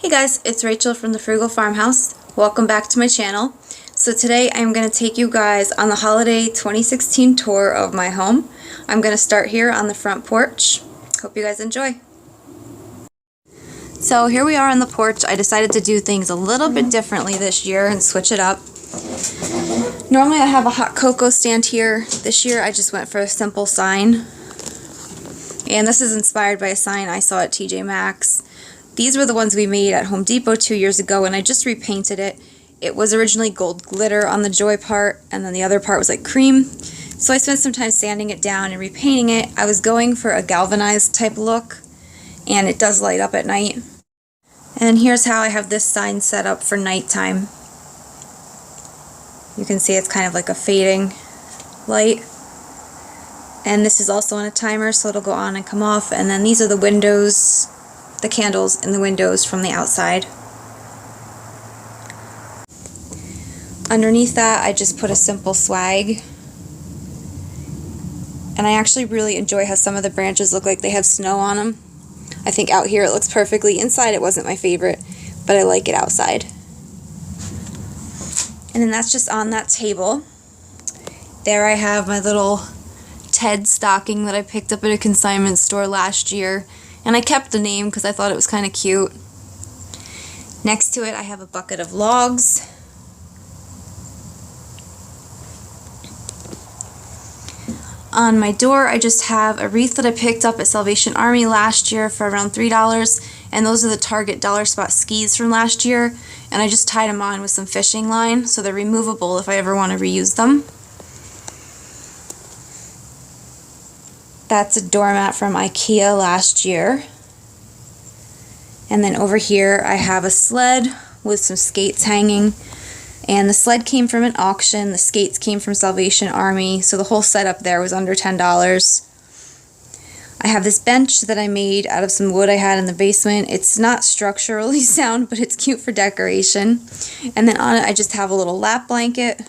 Hey guys, it's Rachel from the Frugal Farmhouse. Welcome back to my channel. So today I'm going to take you guys on the holiday 2016 tour of my home. I'm going to start here on the front porch. Hope you guys enjoy. So here we are on the porch. I decided to do things a little bit differently this year and switch it up. Normally I have a hot cocoa stand here. This year I just went for a simple sign. And this is inspired by a sign I saw at TJ Maxx. These were the ones we made at Home Depot 2 years ago, and I just repainted it. It was originally gold glitter on the joy part, and then the other part was like cream. So I spent some time sanding it down and repainting it. I was going for a galvanized type look, and it does light up at night. And here's how I have this sign set up for nighttime. You can see it's kind of like a fading light. And this is also on a timer, so it'll go on and come off. And then these are the windows, the candles in the windows from the outside. Underneath that, I just put a simple swag. And I actually really enjoy how some of the branches look like they have snow on them. I think out here it looks perfectly. Inside it wasn't my favorite, but I like it outside. And then that's just on that table. There I have my little Ted stocking that I picked up at a consignment store last year. And I kept the name because I thought it was kind of cute. Next to it I have a bucket of logs. On my door I just have a wreath that I picked up at Salvation Army last year for around $3. And those are the Target Dollar Spot skis from last year. And I just tied them on with some fishing line so they're removable if I ever want to reuse them. That's a doormat from IKEA last year. And then over here I have a sled with some skates hanging. And the sled came from an auction, the skates came from Salvation Army, so the whole setup there was under $10. I have this bench that I made out of some wood I had in the basement. It's not structurally sound, but it's cute for decoration. And then on it I just have a little lap blanket.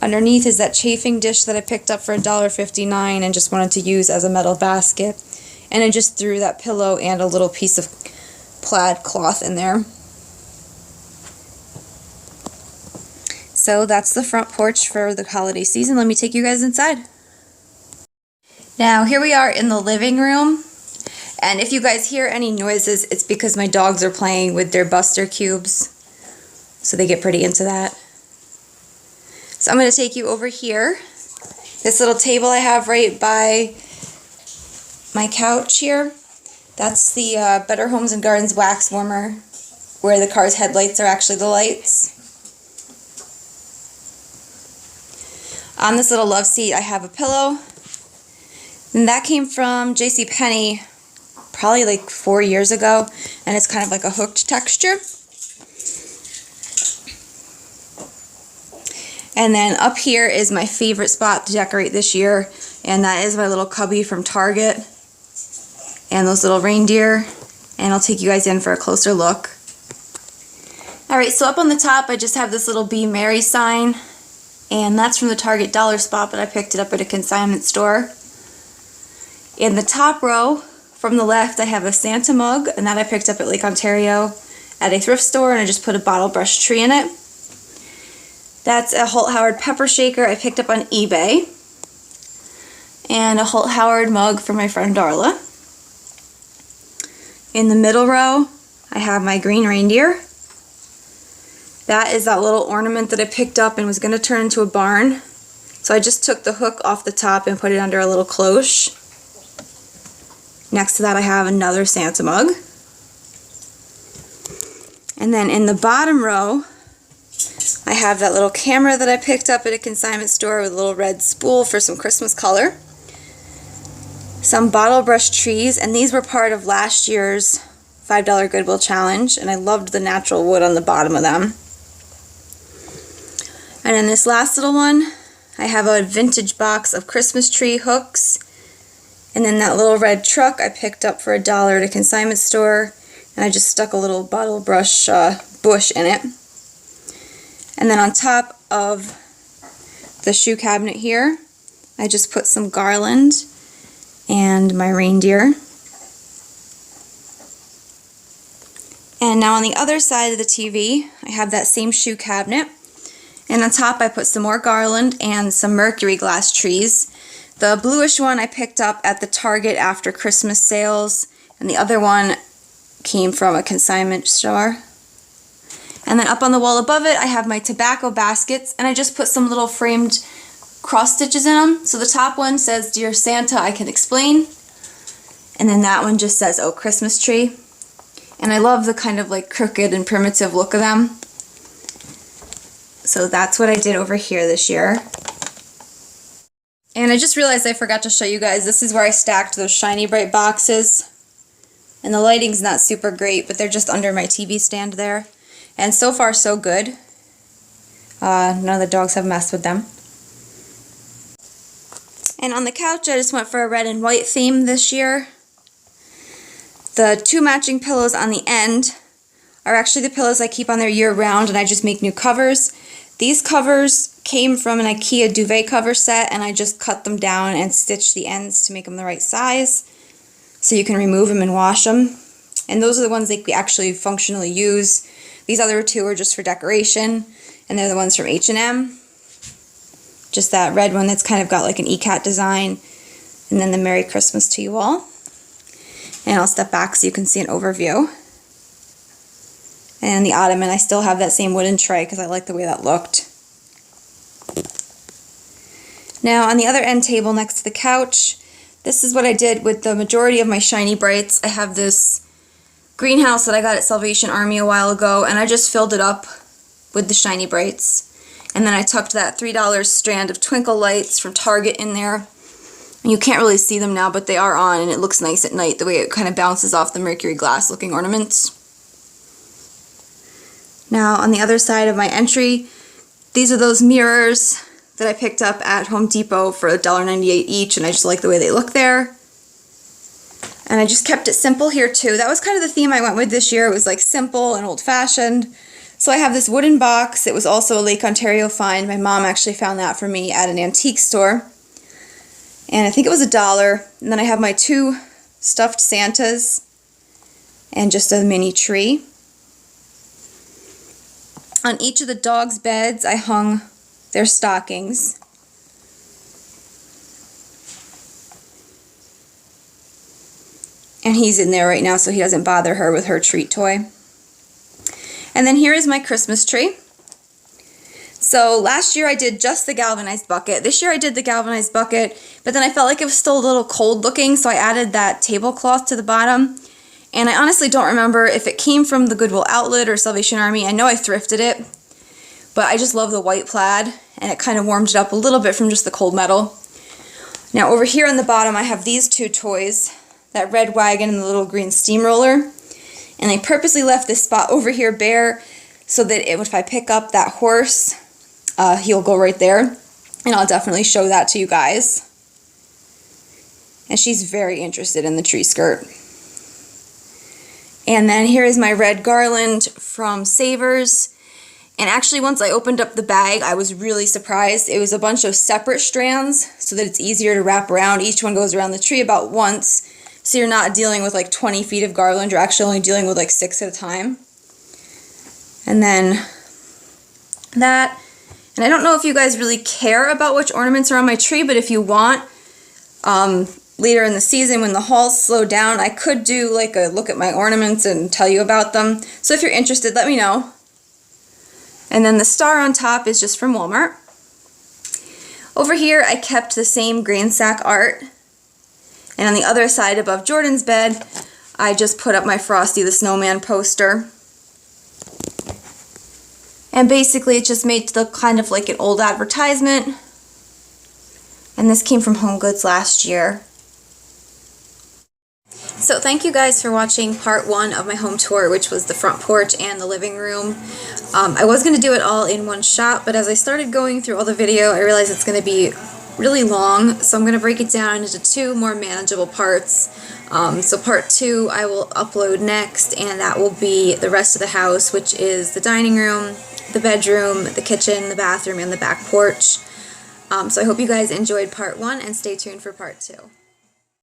Underneath is that chafing dish that I picked up for $1.59 and just wanted to use as a metal basket. And I just threw that pillow and a little piece of plaid cloth in there. So that's the front porch for the holiday season. Let me take you guys inside. Now here we are in the living room. And if you guys hear any noises, it's because my dogs are playing with their Buster cubes. So they get pretty into that. So I'm going to take you over here. This little table I have right by my couch here. That's the Better Homes and Gardens wax warmer, where the car's headlights are actually the lights. On this little love seat I have a pillow. And that came from JCPenney probably like 4 years ago. And it's kind of like a hooked texture. And then up here is my favorite spot to decorate this year, and that is my little cubby from Target and those little reindeer, and I'll take you guys in for a closer look. Alright, so up on the top I just have this little Be Merry sign, and that's from the Target Dollar Spot, but I picked it up at a consignment store. In the top row, from the left, I have a Santa mug, and that I picked up at Lake Ontario at a thrift store, and I just put a bottle brush tree in it. That's a Holt Howard pepper shaker I picked up on eBay. And a Holt Howard mug for my friend Darla. In the middle row, I have my green reindeer. That is that little ornament that I picked up and was going to turn into a barn. So I just took the hook off the top and put it under a little cloche. Next to that I have another Santa mug. And then in the bottom row, I have that little camera that I picked up at a consignment store with a little red spool for some Christmas color. Some bottle brush trees, and these were part of last year's $5 Goodwill Challenge, and I loved the natural wood on the bottom of them. And in this last little one, I have a vintage box of Christmas tree hooks, and then that little red truck I picked up for $1 at a consignment store, and I just stuck a little bottle brush bush in it. And then on top of the shoe cabinet here, I just put some Garland and my reindeer. And now on the other side of the TV, I have that same shoe cabinet. And on top I put some more garland and some mercury glass trees. The bluish one I picked up at the Target after Christmas sales, and the other one came from a consignment store. And then up on the wall above it I have my tobacco baskets, and I just put some little framed cross stitches in them. So the top one says, "Dear Santa, I can explain." And then that one just says, "Oh, Christmas tree." And I love the kind of like crooked and primitive look of them. So that's what I did over here this year. And I just realized I forgot to show you guys, this is where I stacked those Shiny Bright boxes. And the lighting's not super great, but they're just under my TV stand there. And so far so good. None of the dogs have messed with them. And on the couch I just went for a red and white theme this year. The two matching pillows on the end are actually the pillows I keep on there year round, and I just make new covers. These covers came from an IKEA duvet cover set, and I just cut them down and stitched the ends to make them the right size so you can remove them and wash them. And those are the ones that we actually functionally use. These other two are just for decoration, and they're the ones from H&M. Just that red one that's kind of got like an ECAT design, and then the Merry Christmas to you all. And I'll step back so you can see an overview. And the ottoman, I still have that same wooden tray because I like the way that looked. Now on the other end table next to the couch, this is what I did with the majority of my Shiny Brights. I have this greenhouse that I got at Salvation Army a while ago, and I just filled it up with the Shiny Brights. And then I tucked that $3 strand of twinkle lights from Target in there. And you can't really see them now, but they are on, and it looks nice at night the way it kind of bounces off the mercury glass looking ornaments. Now on the other side of my entry, these are those mirrors that I picked up at Home Depot for $1.98 each, and I just like the way they look there. And I just kept it simple here too. That was kind of the theme I went with this year. It was like simple and old-fashioned. So I have this wooden box. It was also a Lake Ontario find. My mom actually found that for me at an antique store. And I think it was $1. And then I have my two stuffed Santas and just a mini tree. On each of the dogs' beds I hung their stockings. And he's in there right now so he doesn't bother her with her treat toy. And then here is my Christmas tree. So last year I did just the galvanized bucket. This year I did the galvanized bucket, but then I felt like it was still a little cold looking, so I added that tablecloth to the bottom. And I honestly don't remember if it came from the Goodwill Outlet or Salvation Army. I know I thrifted it, but I just love the white plaid, and it kind of warmed it up a little bit from just the cold metal. Now over here on the bottom I have these two toys, that red wagon and the little green steamroller. And I purposely left this spot over here bare so that if I pick up that horse, he'll go right there. And I'll definitely show that to you guys. And she's very interested in the tree skirt. And then here is my red garland from Savers. And actually once I opened up the bag, I was really surprised. It was a bunch of separate strands so that it's easier to wrap around. Each one goes around the tree about once. So you're not dealing with like 20 feet of garland, you're actually only dealing with like 6 at a time. And then that, and I don't know if you guys really care about which ornaments are on my tree, but if you want, later in the season when the hauls slow down, I could do like a look at my ornaments and tell you about them. So if you're interested, let me know. And then the star on top is just from Walmart. Over here I kept the same grain sack art. And on the other side above Jordan's bed, I just put up my Frosty the Snowman poster. And basically it just made to look kind of like an old advertisement. And this came from Home Goods last year. So thank you guys for watching part 1 of my home tour, which was the front porch and the living room. I was going to do it all in one shot, but as I started going through all the video, I realized it's going to be really long, so I'm going to break it down into 2 more manageable parts. So part 2 I will upload next, and that will be the rest of the house, which is the dining room, the bedroom, the kitchen, the bathroom, and the back porch. So I hope you guys enjoyed part 1, and stay tuned for part 2.